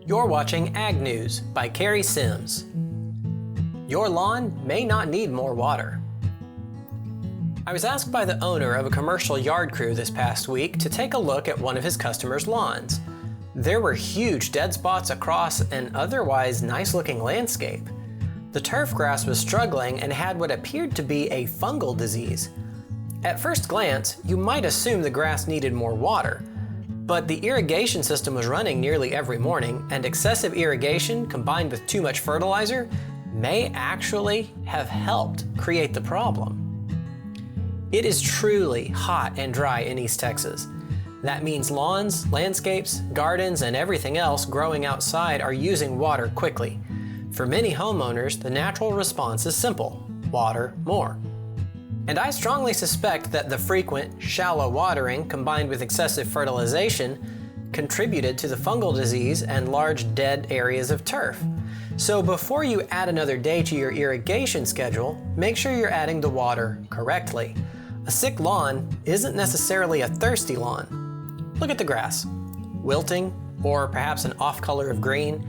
You're watching Ag News by Cary Sims. Your lawn may not need more water. I was asked by the owner of a commercial yard crew this past week to take a look at one of his customers' lawns. There were huge dead spots across an otherwise nice-looking landscape. The turfgrass was struggling and had what appeared to be a fungal disease. At first glance, you might assume the grass needed more water, but the irrigation system was running nearly every morning, and excessive irrigation combined with too much fertilizer may actually have helped create the problem. It is truly hot and dry in East Texas. That means lawns, landscapes, gardens, and everything else growing outside are using water quickly. For many homeowners, the natural response is simple: water more. And I strongly suspect that the frequent, shallow watering combined with excessive fertilization contributed to the fungal disease and large dead areas of turf. So before you add another day to your irrigation schedule, make sure you're adding the water correctly. A sick lawn isn't necessarily a thirsty lawn. Look at the grass. Wilting, or perhaps an off color of green,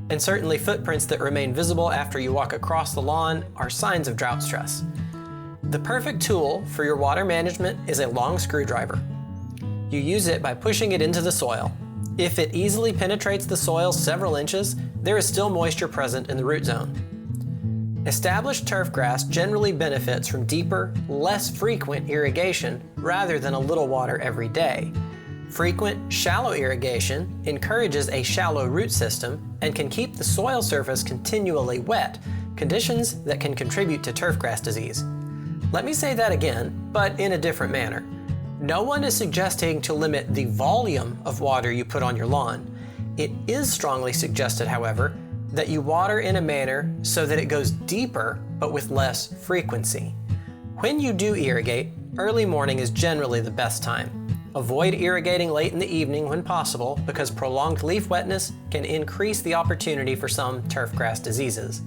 and certainly footprints that remain visible after you walk across the lawn are signs of drought stress. The perfect tool for your water management is a long screwdriver. You use it by pushing it into the soil. If it easily penetrates the soil several inches, there is still moisture present in the root zone. Established turfgrass generally benefits from deeper, less frequent irrigation rather than a little water every day. Frequent, shallow irrigation encourages a shallow root system and can keep the soil surface continually wet, conditions that can contribute to turfgrass disease. Let me say that again, but in a different manner. No one is suggesting to limit the volume of water you put on your lawn. It is strongly suggested, however, that you water in a manner so that it goes deeper but with less frequency. When you do irrigate, early morning is generally the best time. Avoid irrigating late in the evening when possible because prolonged leaf wetness can increase the opportunity for some turfgrass diseases.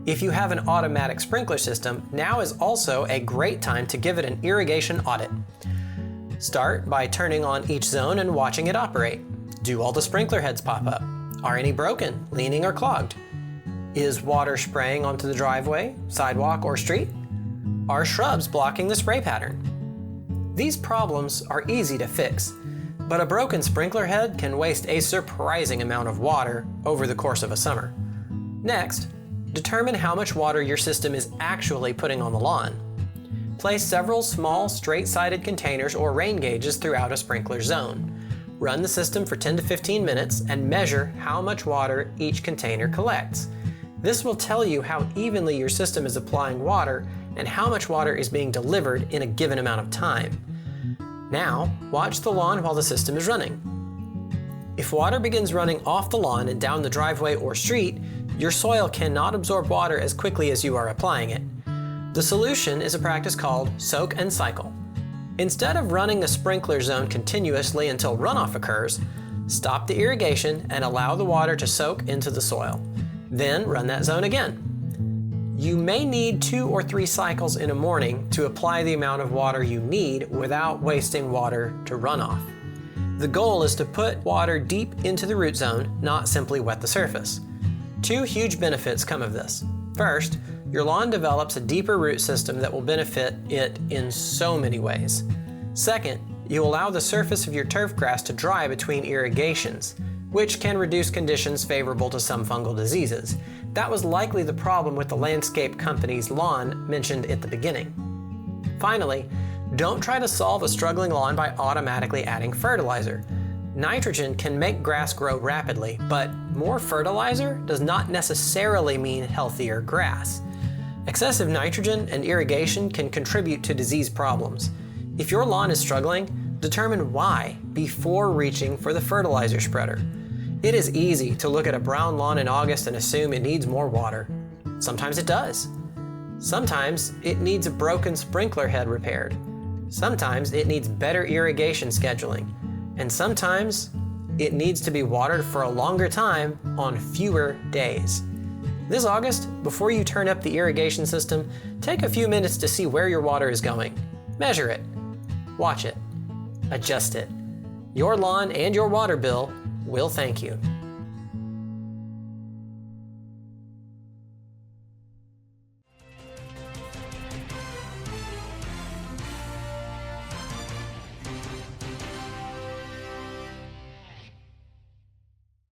If you have an automatic sprinkler system, now is also a great time to give it an irrigation audit. Start by turning on each zone and watching it operate. Do all the sprinkler heads pop up? Are any broken, leaning, or clogged? Is water spraying onto the driveway, sidewalk, or street? Are shrubs blocking the spray pattern? These problems are easy to fix, but a broken sprinkler head can waste a surprising amount of water over the course of a summer. Next, determine how much water your system is actually putting on the lawn. Place several small straight-sided containers or rain gauges throughout a sprinkler zone. Run the system for 10 to 15 minutes and measure how much water each container collects. This will tell you how evenly your system is applying water and how much water is being delivered in a given amount of time. Now, watch the lawn while the system is running. If water begins running off the lawn and down the driveway or street, your soil cannot absorb water as quickly as you are applying it. The solution is a practice called soak and cycle. Instead of running the sprinkler zone continuously until runoff occurs, stop the irrigation and allow the water to soak into the soil. Then run that zone again. You may need 2 or 3 cycles in a morning to apply the amount of water you need without wasting water to runoff. The goal is to put water deep into the root zone, not simply wet the surface. 2 huge benefits come of this. First, your lawn develops a deeper root system that will benefit it in so many ways. Second, you allow the surface of your turfgrass to dry between irrigations, which can reduce conditions favorable to some fungal diseases. That was likely the problem with the landscape company's lawn mentioned at the beginning. Finally, don't try to solve a struggling lawn by automatically adding fertilizer. Nitrogen can make grass grow rapidly, but more fertilizer does not necessarily mean healthier grass. Excessive nitrogen and irrigation can contribute to disease problems. If your lawn is struggling, determine why before reaching for the fertilizer spreader. It is easy to look at a brown lawn in August and assume it needs more water. Sometimes it does. Sometimes it needs a broken sprinkler head repaired. Sometimes it needs better irrigation scheduling. And sometimes it needs to be watered for a longer time on fewer days. This August, before you turn up the irrigation system, take a few minutes to see where your water is going. Measure it, watch it, adjust it. Your lawn and your water bill will thank you.